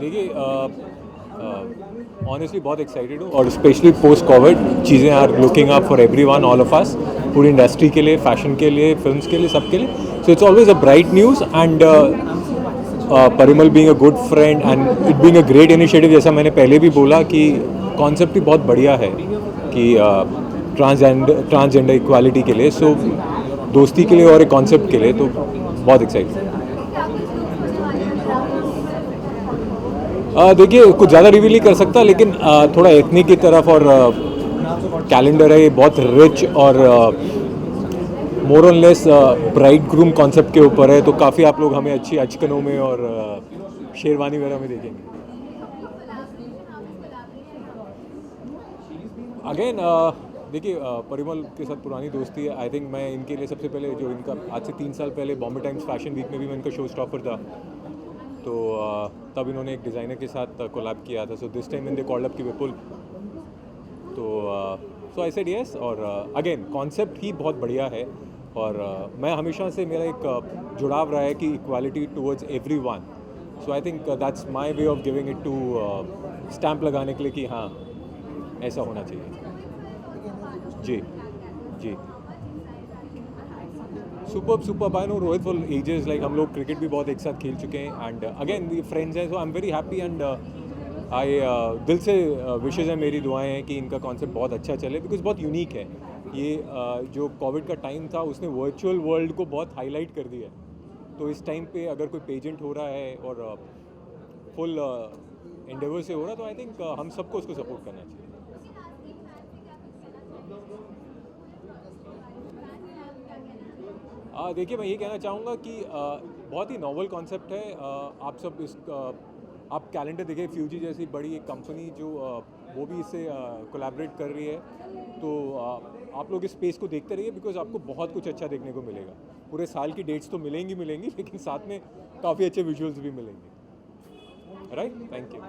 देखिए ऑनेस्टली बहुत एक्साइटेड हूँ और स्पेशली पोस्ट कोविड चीज़ें are looking up for everyone, all of us, पूरी इंडस्ट्री के लिए, फैशन के लिए, फिल्म्स के लिए, सबके लिए. So it's always a bright news and Parimal being a good friend and it being a great initiative. जैसा मैंने पहले भी बोला कि कॉन्सेप्ट ही बहुत बढ़िया है कि ट्रांसजेंडर इक्वालिटी के लिए. सो दोस्ती के लिए और एक कॉन्सेप्ट के लिए तो बहुत एक्साइटेड. देखिए कुछ ज़्यादा रिवील नहीं कर सकता, लेकिन थोड़ा एथनिक की तरफ और कैलेंडर है ये बहुत रिच और मोर और लेस ब्राइड ग्रूम कॉन्सेप्ट के ऊपर है. तो काफ़ी आप लोग हमें अच्छी अचकनों में और शेरवानी वगैरह में देखेंगे. अगेन देखिए परिमल के साथ पुरानी दोस्ती है. आई थिंक मैं इनके लिए सबसे पहले जो इनका आज से 3 साल पहले बॉम्बे टाइम्स फैशन वीक में भी मैं इनका शो स्टॉपर था. तो तब इन्होंने एक डिज़ाइनर के साथ कोलैब किया था. So this time in they called up की विपुल. तो सो आई सेड यस. और अगेन कॉन्सेप्ट ही बहुत बढ़िया है और मैं हमेशा से मेरा एक जुड़ाव रहा है कि equality towards everyone. So I think that's my way of giving it to stamp लगाने के लिए कि हाँ ऐसा होना चाहिए. जी जी super. I know Rohit for ages, like हम लोग क्रिकेट भी बहुत एक साथ खेल चुके हैं एंड अगेन वी फ्रेंड्स हैं. So I am very happy and I दिल से विशेज़ हैं, मेरी दुआएं हैं कि इनका कॉन्सेप्ट बहुत अच्छा चले बिकॉज बहुत यूनिक है ये. जो कोविड का टाइम था उसने वर्चुअल वर्ल्ड को बहुत हाईलाइट कर दिया है. तो इस टाइम पे अगर कोई पेजेंट हो रहा है और फुल एंडेवर से हो रहा है तो आई थिंक हम सबको उसको सपोर्ट करना चाहिए. देखिए मैं ये कहना चाहूँगा कि बहुत ही नॉवल कॉन्सेप्ट है. आप सब इस आप कैलेंडर देखिए, फ्यूजी जैसी बड़ी एक कंपनी जो वो भी इससे कोलैबोरेट कर रही है. तो आप लोग इस स्पेस को देखते रहिए बिकॉज आपको बहुत कुछ अच्छा देखने को मिलेगा. पूरे साल की डेट्स तो मिलेंगी लेकिन साथ में काफ़ी अच्छे विजुअल्स भी मिलेंगे. Right, thank you.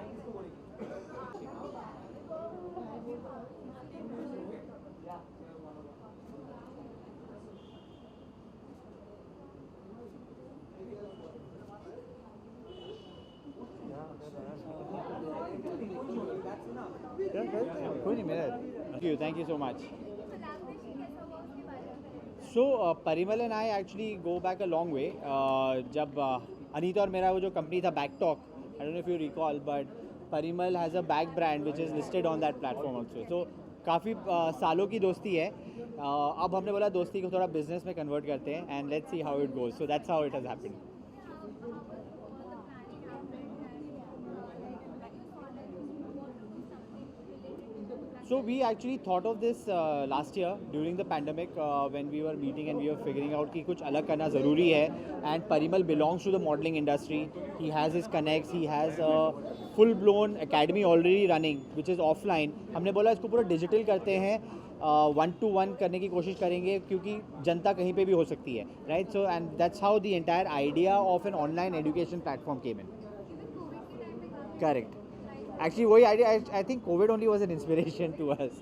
कोई नहीं मेरा. Thank you so much. So Parimal and I actually go back a long way. जब अनीता और मेरा वो जो कंपनी था बैकटॉक, I don't know if you recall, but Parimal has a bag brand which is listed on that platform also. So काफ़ी सालों की दोस्ती है. अब हमने बोला दोस्ती को थोड़ा बिजनेस में कन्वर्ट करते हैं and let's see how it goes. So that's how it has happened. So we actually thought of this last year during the pandemic when we were meeting and we were figuring out कि कुछ अलग करना ज़रूरी है. And Parimal belongs to the modeling industry. He has his connects. He has a full-blown academy already running, which is offline. हमने बोला इसको पूरा डिजिटल करते हैं, 1-to-1 करने की कोशिश करेंगे क्योंकि जनता कहीं पे भी हो सकती है, right? So and that's how the entire idea of an online education platform came in. Correct. Actually वही idea, I think COVID only was an inspiration to us.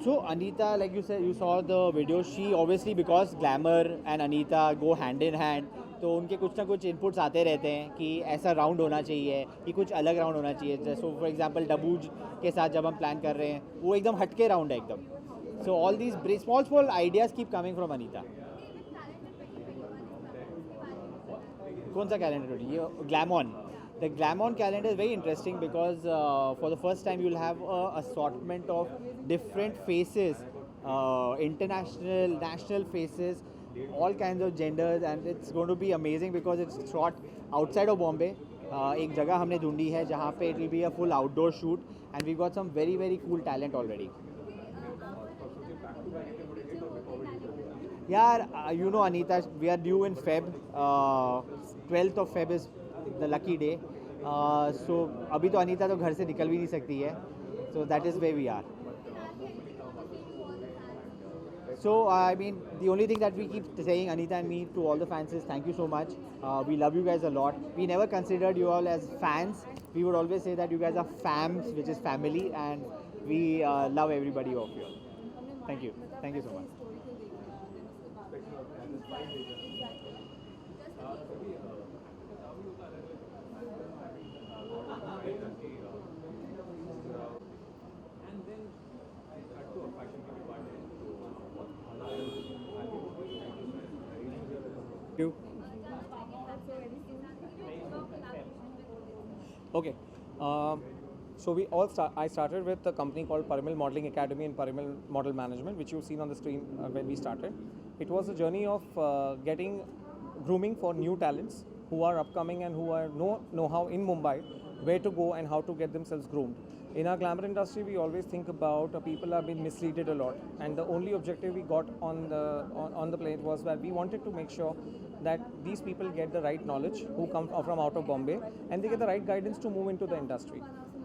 So Anita, like you said, you saw the video. She obviously, because glamour and Anita go hand in hand, तो उनके कुछ ना कुछ inputs आते रहते हैं कि ऐसा राउंड होना चाहिए, कि कुछ अलग राउंड होना चाहिए. जैसे फॉर एग्जांपल डबूज के साथ जब हम प्लान कर रहे हैं वो एकदम हटके राउंड है एकदम. So all these small ideas keep coming from Anita. कौन सा कैलेंडर? ये ग्लैमॉन. The Glamon calendar is very interesting because for the first time you'll have a assortment of different faces, international, national faces, all kinds of genders, and it's going to be amazing because it's shot outside of Bombay. एक जगह हमने ढूंढी है जहाँ पे it will be a full outdoor shoot and we've got some very cool talent already. यार you know Anita, we are due in Feb. 12th of Feb is the lucky day. So अभी तो अनीता तो घर से निकल भी नहीं सकती है. So that is where we are. So I mean the only thing that we keep saying, Anita and me, to all the fans is thank you so much. We love you guys a lot. We never considered you all as fans. We would always say that you guys are fams, which is family, and we love everybody of you. Thank you so much. You. Okay. So I started with a company called Parimal Modeling Academy and Parimal Model Management, which you've seen on the screen when we started. It was a journey of getting grooming for new talents who are upcoming and who are know-how in Mumbai, where to go and how to get themselves groomed. In our glamour industry, we always think about people have been misleaded a lot, and the only objective we got on the plate was that we wanted to make sure that these people get the right knowledge who come from out of Bombay, and they get the right guidance to move into the industry.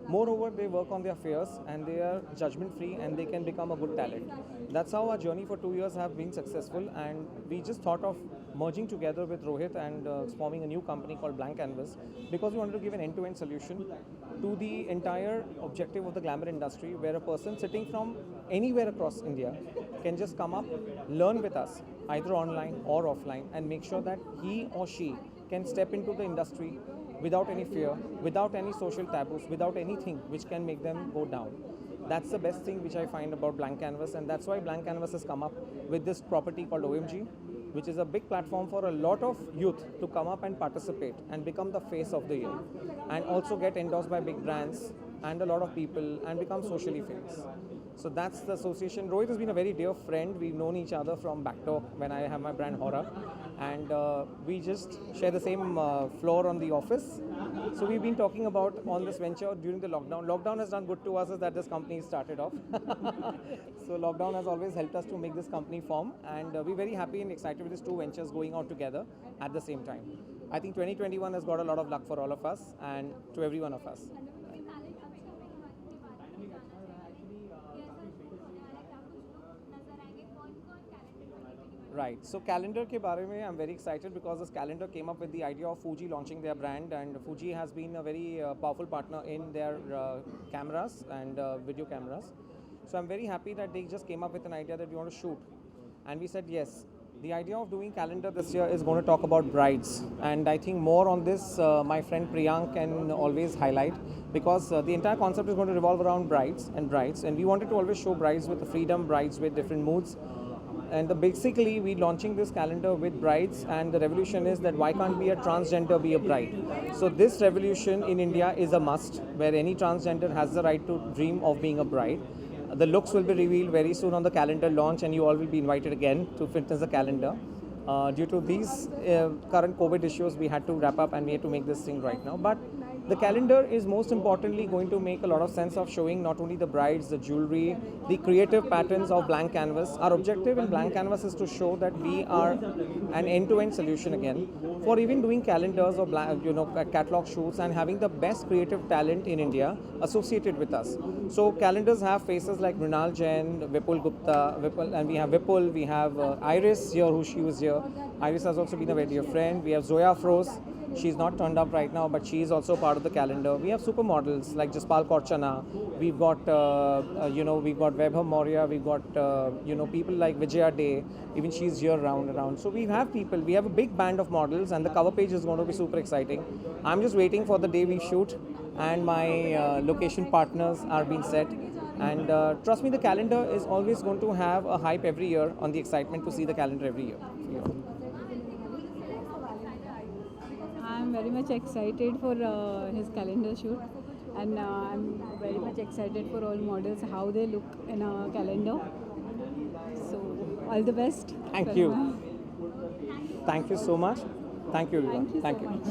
Moreover, they work on their fears and they are judgment free and they can become a good talent. That's how our journey for 2 years have been successful, and we just thought of merging together with Rohit and forming a new company called Blank Canvas because we wanted to give an end-to-end solution to the entire objective of the glamour industry, where a person sitting from anywhere across India can just come up, learn with us, either online or offline, and make sure that he or she can step into the industry without any fear, without any social taboos, without anything which can make them go down. That's the best thing which I find about Blank Canvas, and that's why Blank Canvas has come up with this property called OMG, which is a big platform for a lot of youth to come up and participate and become the face of the year, and also get endorsed by big brands and a lot of people and become socially famous. So that's the association. Rohit has been a very dear friend. We've known each other from Backtalk when I have my brand Hora, and we just share the same floor on the office. So we've been talking about on this venture during the lockdown. Lockdown has done good to us is that this company started off. So lockdown has always helped us to make this company form, and we're very happy and excited with these two ventures going out together at the same time. I think 2021 has got a lot of luck for all of us and to every one of us. Right. So calendar ke baare mein I'm very excited because this calendar came up with the idea of Fuji launching their brand, and Fuji has been a very powerful partner in their cameras and video cameras. So I'm very happy that they just came up with an idea that we want to shoot, and we said yes. The idea of doing calendar this year is going to talk about brides, and I think more on this my friend Priyank can always highlight, because the entire concept is going to revolve around brides, and we wanted to always show brides with the freedom, brides with different moods. And basically we're launching this calendar with brides, and the revolution is that why can't be a transgender be a bride? So this revolution in India is a must, where any transgender has the right to dream of being a bride. The looks will be revealed very soon on the calendar launch, and you all will be invited again to witness the calendar. Due to these current COVID issues, we had to wrap up and we had to make this thing right now. But the calendar is most importantly going to make a lot of sense of showing not only the brides, the jewelry, the creative patterns of Blank Canvas. Our objective in Blank Canvas is to show that we are an end-to-end solution again for even doing calendars or catalog shoots and having the best creative talent in India associated with us. So calendars have faces like Mrinal Jain, Vipul Gupta, and we have Vipul, we have Iris here, who she was here. Iris has also been a very dear friend. We have Zoya Froze. She's not turned up right now, but she is also part of the calendar. We have supermodels like Jaspal Korchana. We've got, we've got Vaibhav Maurya. We've got, people like Vijaya Day. Even she's here around. So we have people. We have a big band of models, and the cover page is going to be super exciting. I'm just waiting for the day we shoot, and my location partners are being set. And trust me, the calendar is always going to have a hype every year on the excitement to see the calendar every year. I'm very much excited for his calendar shoot, and I'm very much excited for all models, how they look in a calendar. So all the best. Thank you. Thank you so much. Thank you everyone. Thank you so much.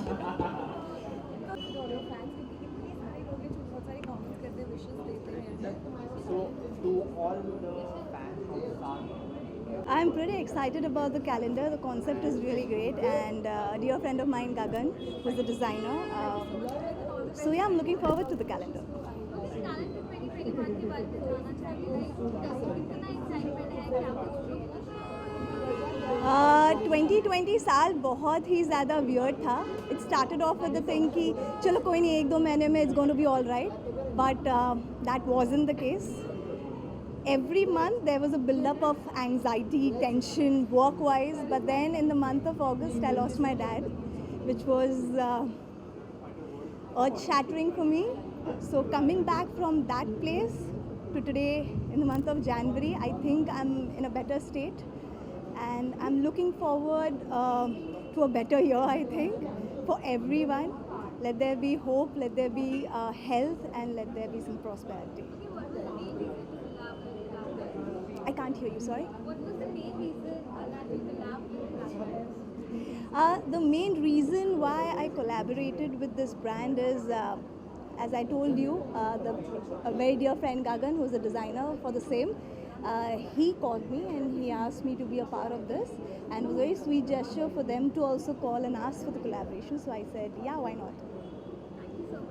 So to all the fans, I'm pretty excited about the calendar. The concept is really great, and a dear friend of mine, Gagan, who's the designer. So yeah, I'm looking forward to the calendar. 2020 साल बहुत ही ज़्यादा weird था. It started off with the thing कि चलो कोई नहीं, 1-2 महीने में it's going to be all right, but that wasn't the case. every month there was a build-up of anxiety, tension, work-wise. But then in the month of August, I lost my dad, which was earth-shattering for me. So coming back from that place to today, in the month of January, I think I'm in a better state, and I'm looking forward to a better year. I think for everyone, let there be hope, let there be health, and let there be some prosperity. I can't hear you, sorry. What was the main reason that you collabed with The main reason why I collaborated with this brand is, as I told you, a very dear friend Gagan, who's a designer for the same, he called me and he asked me to be a part of this, and it was a very sweet gesture for them to also call and ask for the collaboration. So I said, yeah, why not?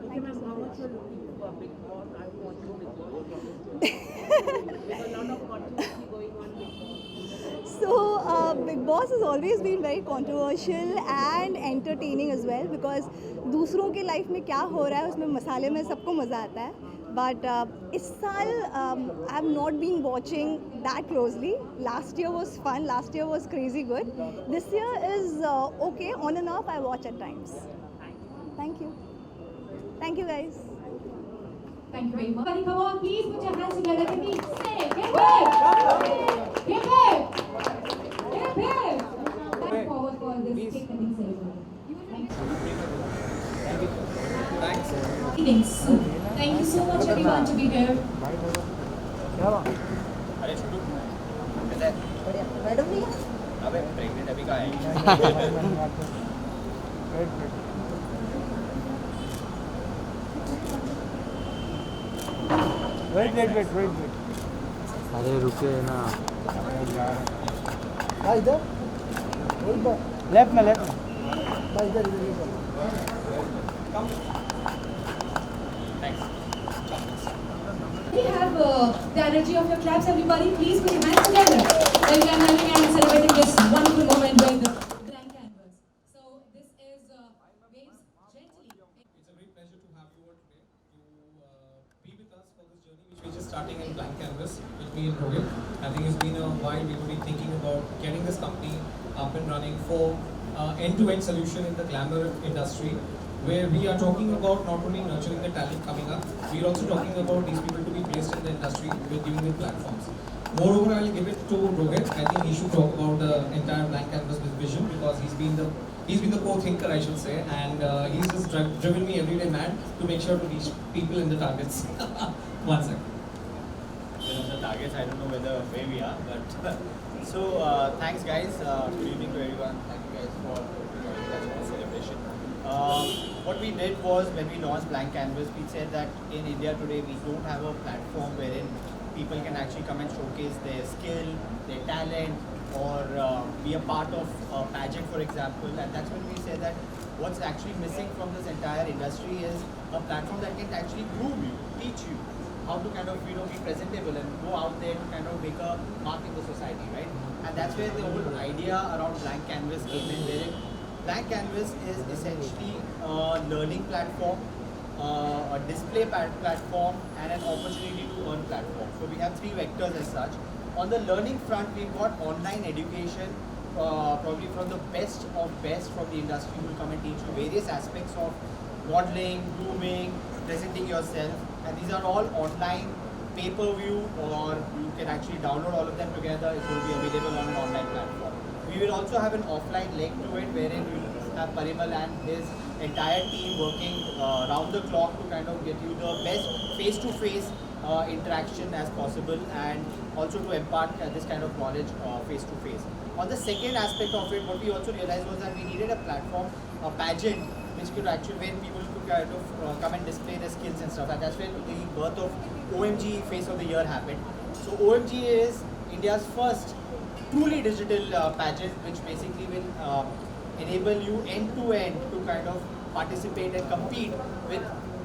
Thank you so much. So Big Boss has always been very controversial and entertaining as well, because दूसरों के life में क्या हो रहा है उसमें मसाले में सबको मज़ा आता है. But इस साल I have not been watching that closely. Last year was fun. Last year was crazy good. This year is okay, on and off. I watch at times. Thank you. Thank you guys. Thank you very much. Everybody, come on, please put your hands together. Give me, say, give it! Give it! Give it! Thank forward for this cake cutting ceremony. Thanks. Greetings. Thank you so much everyone to be here. Wait. अरे रुके ना. इधर left में इधर We have the energy of your claps, everybody. Please put your hands together. While we are having and celebrating this wonderful moment during the blank canvas. So this is Waves Gently. It's a great pleasure to have you all today to be with us for this journey which we're just starting in Blank Canvas with me and Rohit. I think it's been a while we've been thinking about getting this company up and running for end-to-end solution in the glamour industry, where we are talking about not only nurturing the talent coming up, we are also talking about these people to be placed in the industry with giving them platforms. Moreover, I'll give it to Rohit. I think he should talk about the entire Blank Canvas vision, because he's been the co-thinker, I should say, and he's just driven me every day mad to make sure to reach people in the targets. One second. The targets, I don't know where we are, but so thanks guys. Good evening to everyone. Thank you guys for joining us for the celebration. What we did was, when we launched Blank Canvas, we said that in India today we don't have a platform wherein people can actually come and showcase their skill, their talent, or be a part of a pageant, for example. And that's when we said that what's actually missing from this entire industry is a platform that can actually groom you, teach you how to kind of be presentable and go out there to kind of make a mark in the society, right? And that's where the whole idea around Blank Canvas came in, wherein Blank Canvas is essentially a learning platform, a display platform, and an opportunity to earn platform. So we have three vectors as such. On the learning front, we've got online education, probably from the best of best from the industry, who will come and teach you various aspects of modeling, grooming, presenting yourself, and these are all online, pay-per-view, or you can actually download all of them together. It will be available on an online platform. We will also have an offline leg to it, wherein we will have Parimal and his entire team working round the clock to kind of get you the best face-to-face interaction as possible, and also to impart this kind of knowledge face-to-face. On the second aspect of it, what we also realized was that we needed a platform, a pageant, which could actually, where people could kind of come and display their skills and stuff. And that's when the birth of OMG Face of the Year happened. So OMG is India's first truly digital pageant, which basically will enable you end-to-end to kind of participate and compete with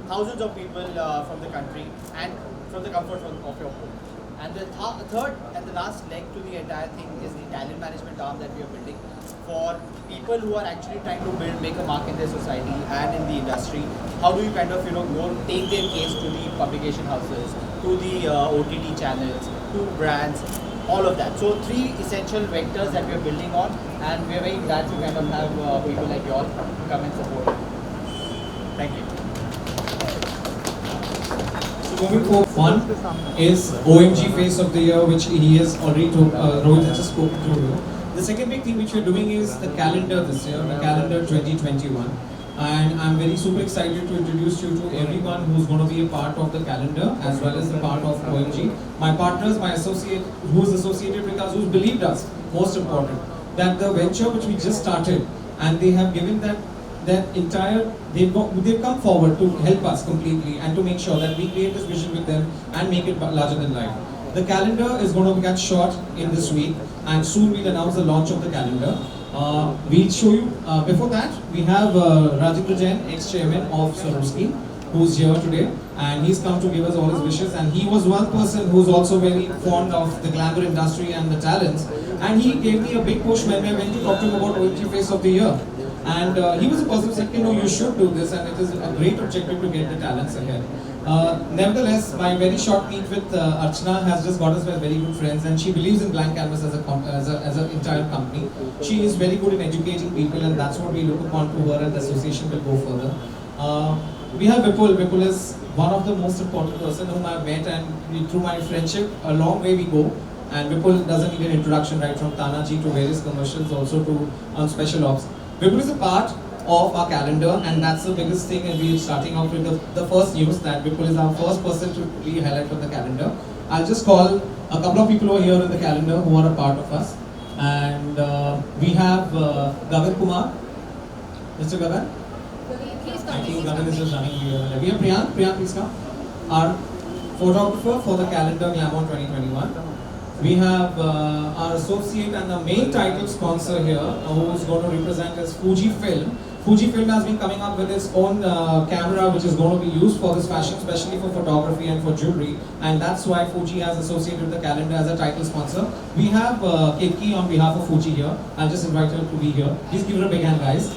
thousands of people from the country and from the comfort of your home. And the third and the last leg to the entire thing is the talent management arm that we are building. for people who are actually trying to make a mark in their society and in the industry? How do you kind of go take their case to the publication houses, to the OTT channels, to brands, all of that? So 3 essential vectors that we are building on, and we are very glad to kind of have people like you all come and support. Thank you. Moving forward, one is OMG Face of the Year, which he has already Rohit has just spoken to. The second big thing which we're doing is the calendar this year, the calendar 2021. And I'm very super excited to introduce you to everyone who's going to be a part of the calendar as well as the part of OMG. My partners, my associate, who's associated with us, who's believed us, most important, that the venture which we just started, and they have given that entire, they've come forward to help us completely and to make sure that we create this vision with them and make it larger than life. The calendar is going to get shot in this week, and soon we'll announce the launch of the calendar. We'll show you, before that, we have Rajendra Jain, ex-chairman of Swarovski, who's here today, and he's come to give us all his wishes. And he was one person who's also very fond of the glamour industry and the talents, and he gave me a big push when I went to talk to him about OMG Face of the Year. And he was a person who said, no, you should do this, and it is a great objective to get the talents ahead. Nevertheless, my very short meet with Archana has just got us very good friends, and she believes in Blank Canvas as an entire company. She is very good in educating people, and that's what we look upon to her, and the association will go further. We have Vipul. Vipul is one of the most important person whom I've met, and through my friendship, a long way we go. And Vipul doesn't need an introduction, right from Tanaji to various commercials, also to special ops. Vipul is a part of our calendar, and that's the biggest thing, and we're starting off with the first news that Vipul is our first person to be highlighted on the calendar. I'll just call a couple of people who are here in the calendar who are a part of us. And we have Gagan Kumar. Mr. Gagan? I think Gagan is just running here. We have Priyank. Priyank, please come. Our photographer for the calendar Glamour 2021. We have our associate and the main title sponsor here, who is going to represent as Fujifilm. Fujifilm has been coming up with its own camera, which is going to be used for this fashion, especially for photography and for jewelry. And that's why Fuji has associated the calendar as a title sponsor. We have Ketki on behalf of Fuji here. I'll just invite her to be here. Please give her a big hand, guys.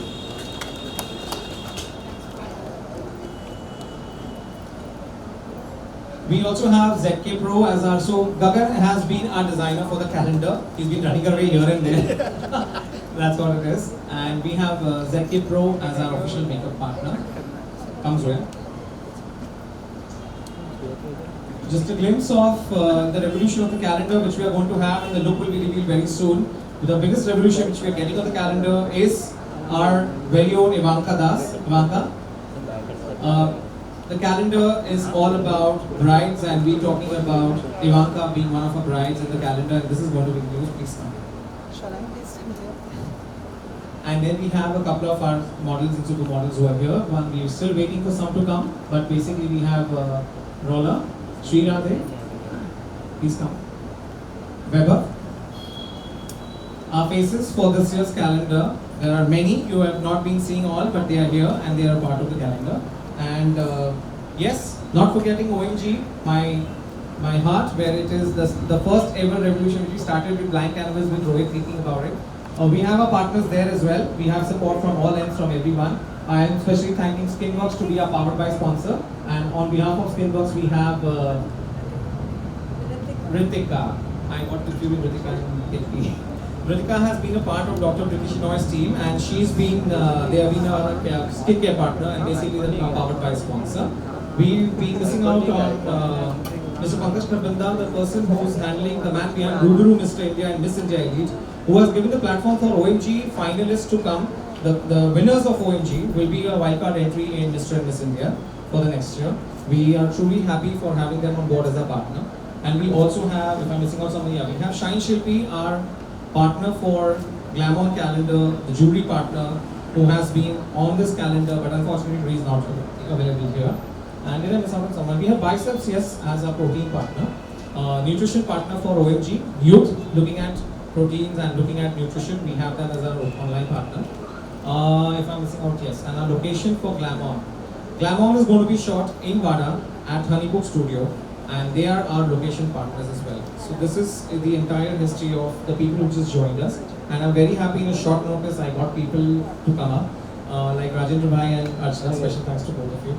We also have ZK Pro as our, so Gagan has been our designer for the calendar. He's been running away here and there. That's what it is. And we have ZK Pro as our official makeup partner. Comes with. Just a glimpse of the revolution of the calendar which we are going to have, and the look will be revealed very soon. The biggest revolution which we are getting on the calendar is our very own Ivanka Das. Ivanka. The calendar is all about brides, and we're talking about Ivanka being one of our brides in the calendar, and this is going to be news. Please come. And then we have a couple of our models and supermodels who are here. One, we're still waiting for some to come, but basically we have Rola, Sri Radhe, please come. Weber. Our faces for this year's calendar, there are many, you have not been seeing all, but they are here and they are part of the calendar. And yes, not forgetting OMG, my heart, where it is the first ever revolution which we started with Blank Canvas with Rohit thinking about it. We have our partners there as well. We have support from all ends, from everyone. I am especially thanking Skinworks to be our powered by sponsor. And on behalf of Skinworks, we have Ritika. I got confused with Ritika and Kitty. Ritika has been a part of Dr. Priti Shenoy's team, and she's been, they have been our skincare partner and basically the powered by sponsor. We've been missing out on Mr. Pankaj Kharbanda, the person who's handling the man behind Guru Mr. India and Miss India Elite, who has given the platform for OMG finalists to come. The winners of OMG will be a wildcard entry in Mr. and Miss India for the next year. We are truly happy for having them on board as a partner. And we also have, if I'm missing out somebody, we have Shine Shilpi, our partner for Glamour calendar, the jewelry partner, who has been on this calendar, but unfortunately he is not available here. And did I miss out on someone? We have Biceps, yes, as our protein partner. Nutrition partner for OMG. Youth, looking at proteins and looking at nutrition, we have them as our online partner. If I'm missing out, yes. And our location for Glamour. Glamour is going to be shot in Vada at Honeybook Studio, and they are our location partners as well. So this is the entire history of the people who just joined us. and I'm very happy in a short notice I got people to come up, like Rajendra Bhai and Archana. Special thanks to both of you.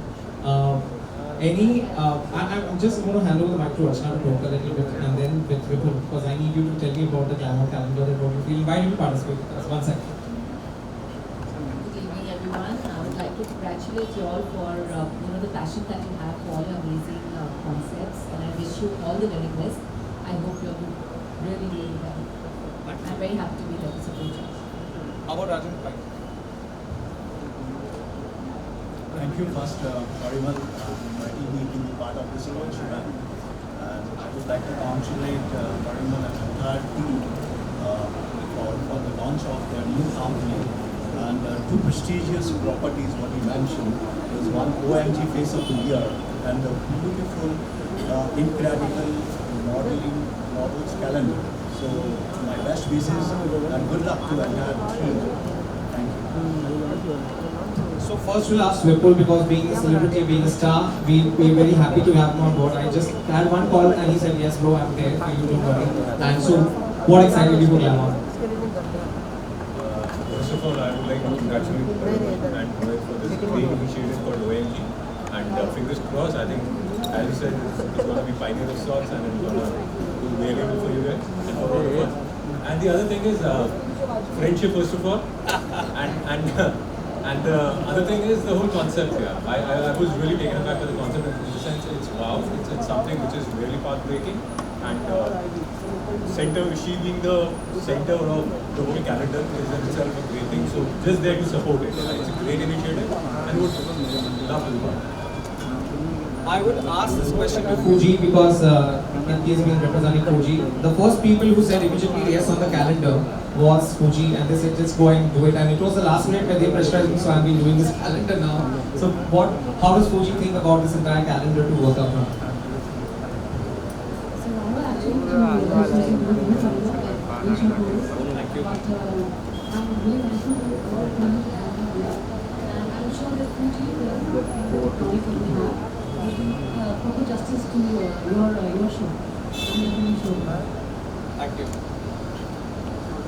I'm just going to hand over the mic to Archana to talk a little bit, and then with Vipul, because I need you to tell me about the Glamour calendar and what you feel. Invite you to participate with us. 1 second. Good evening, everyone. I would like to congratulate you all for the passion that you have for all your amazing concepts, and I wish you all the very best. I hope you're doing really, really well. I'm very happy to be here to support you. How about Rajendra Bhai? Thank you first, Parimal, inviting me to be part of this launch event. And I would like to congratulate Parimal and the entire team for the launch of their new company. And two prestigious properties, what you mentioned, is one OMG Face of the Year and the beautiful, incredible models calendar. So my best wishes and good luck to the entire team. Thank you. So first we'll ask Vipul, because being a celebrity, being a star, we're very happy to have him on board. I just had one call and he said, yes bro, I'm there for you, don't worry. And so, what excited you for Glamour? First of all, I would like to congratulate Parimal and Rohit for this great initiative called OMG. And fingers crossed, I think, as you said, it's going to be pioneer of sorts, and it's going to do really well for you guys and for all of us. And the other thing is friendship, first of all. And the other thing is the whole concept here. I was really taken aback by the concept, in the sense it's wow, it's something which is really path-breaking. And she being the center of the whole calendar is in itself a great thing. So just there to support it. It's a great initiative and would love to be part of it. I would ask this question to Fuji, because he has been representing Fuji. The first people who said immediately yes on the calendar was Fuji, and they said just go and do it. And it was the last minute where they pressurized me, so I've been doing this calendar now. So how does Fuji think about this entire calendar to work out now? So I will actually do Thank you. but I'm really thankful to all of you, and I'm sure that Fuji will proper justice to your show. Thank you.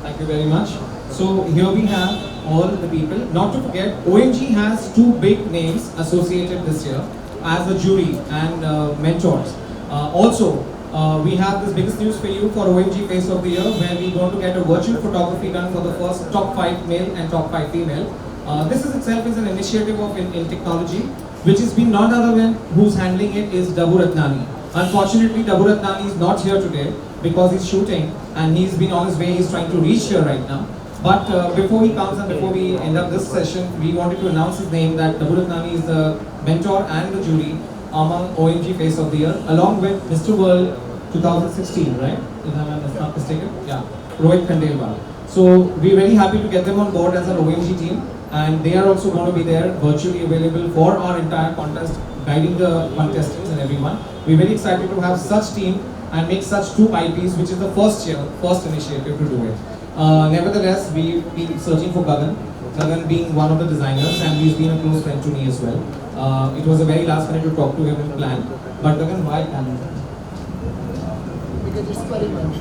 Thank you very much. So here we have all the people. Not to forget, OMG has two big names associated this year as a jury and mentors. Also, we have this biggest news for you for OMG Face of the Year, where we're going to get a virtual photography done for the first top 5 male and top 5 female. This is itself is an initiative of in technology, which has been none other than who's handling it is Dabu Ratnani. Unfortunately, Dabu Ratnani is not here today because he's shooting and he's been on his way, he's trying to reach here right now. But before he comes and before we end up this session, we wanted to announce his name, that Dabu Ratnani is the mentor and the jury among OMG Face of the Year, along with Mr. World 2016, right? If I'm not mistaken? Yeah, Rohit Khandelwal. So we're very happy to get them on board as an OMG team, and they are also going to be there virtually available for our entire contest, guiding the contestants and everyone. We're very excited to have such team and make such two IPs, which is the first initiative to do it. Nevertheless, we've been searching for Gagan. Gagan being one of the designers, and he's been a close friend to me as well. It was a very last minute to talk to him and plan. But Gagan, why calendar? Because it's Parimal.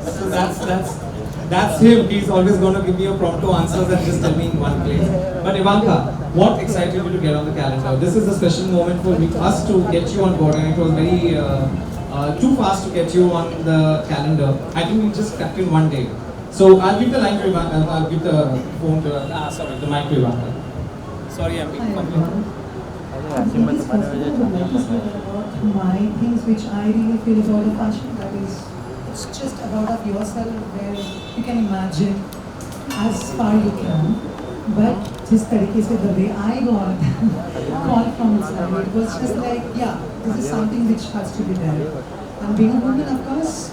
So that's him. He's always going to give me a prompto answers and just tell me in one place. But Ivanka, what excited you to get on the calendar? This is a special moment for us to get you on board, and it was very too fast to get you on the calendar. I think we just cracked in one day. So I'll give the line to Ivanka. I'll give the phone to the mic to Ivanka. Sorry, I'm being complicated. My things which I really feel about the fashion, that is, it's just about of yourself, where you can imagine as far you can, but just तरीके से the way I got call from inside, it was just like, yeah, this is something which has to be there. And being a woman, of course,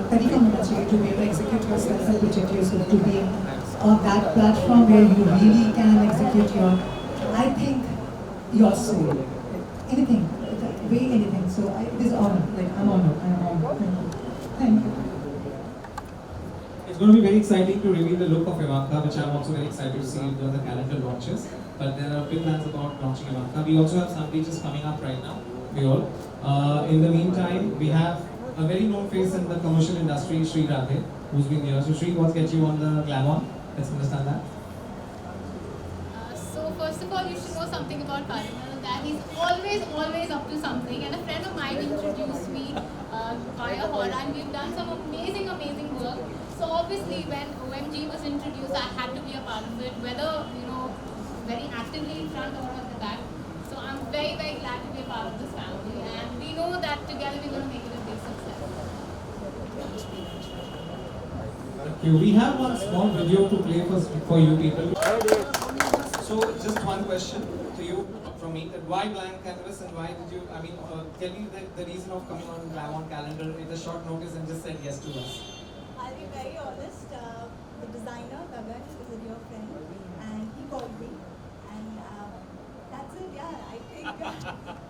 तरीका होना चाहिए to be able to execute yourself and project yourself to be on that platform where you really can execute your, I think, your soul, anything, way anything. So it is honor, like I'm honored. Thank you. It's going to be very exciting to reveal the look of Ivanka, which I'm also very excited to see when the calendar launches. But there are big plans about launching Ivanka. We also have some pages coming up right now. We all. In the meantime, we have a very known face in the commercial industry, Sri Radhe, who's been here. So Sri, what gets you on the Glamon? Let's understand that. So first of all, you should know something about Parimal, that he's always up to something. And a friend of mine introduced me via Hora, and we've done some amazing work. So obviously, when OMG was introduced, I had to be a part of it, whether very actively in front or at the back. So I'm very glad to be a part of this family, and we know that together we're going to make it a big success. Okay, we have one small video to play for you people. So just one question to you from me, that why blank canvas and why did you, tell me the reason of coming on Glamon calendar with a short notice and just said yes to us. I'll be very honest, the designer, Gagan, is a dear friend and he called me and that's it, yeah, I think,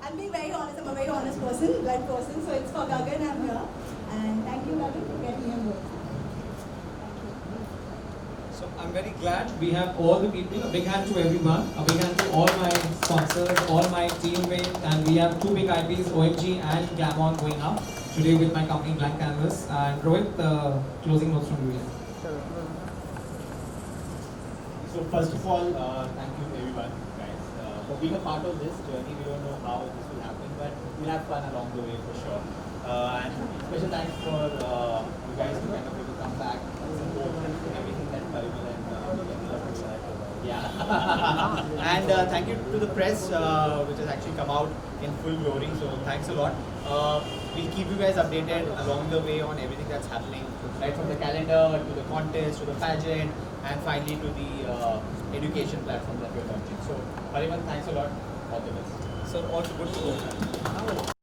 I'm being very honest, I'm a very honest person, blunt person, so it's for Gagan, I'm here and thank you Gagan for getting me on board. So I'm very glad we have all the people. A big hand to everyone. A big hand to all my sponsors, all my teammates, and we have two big IPs, OMG and Glamon, going up today with my company Blank Canvas. And Rohit, closing notes from you. So first of all, thank you everyone, guys, for being a part of this journey. We don't know how this will happen, but we'll have fun along the way for sure. And special thanks for you guys to kind of able to come back and support everything that Parimal and and thank you to the press, which has actually come out in full glory. So thanks a lot. We'll keep you guys updated along the way on everything that's happening, right from the calendar to the contest to the pageant, and finally to the education platform that we're launching. So Parimal, thanks a lot. All the best. Sir, all good to go.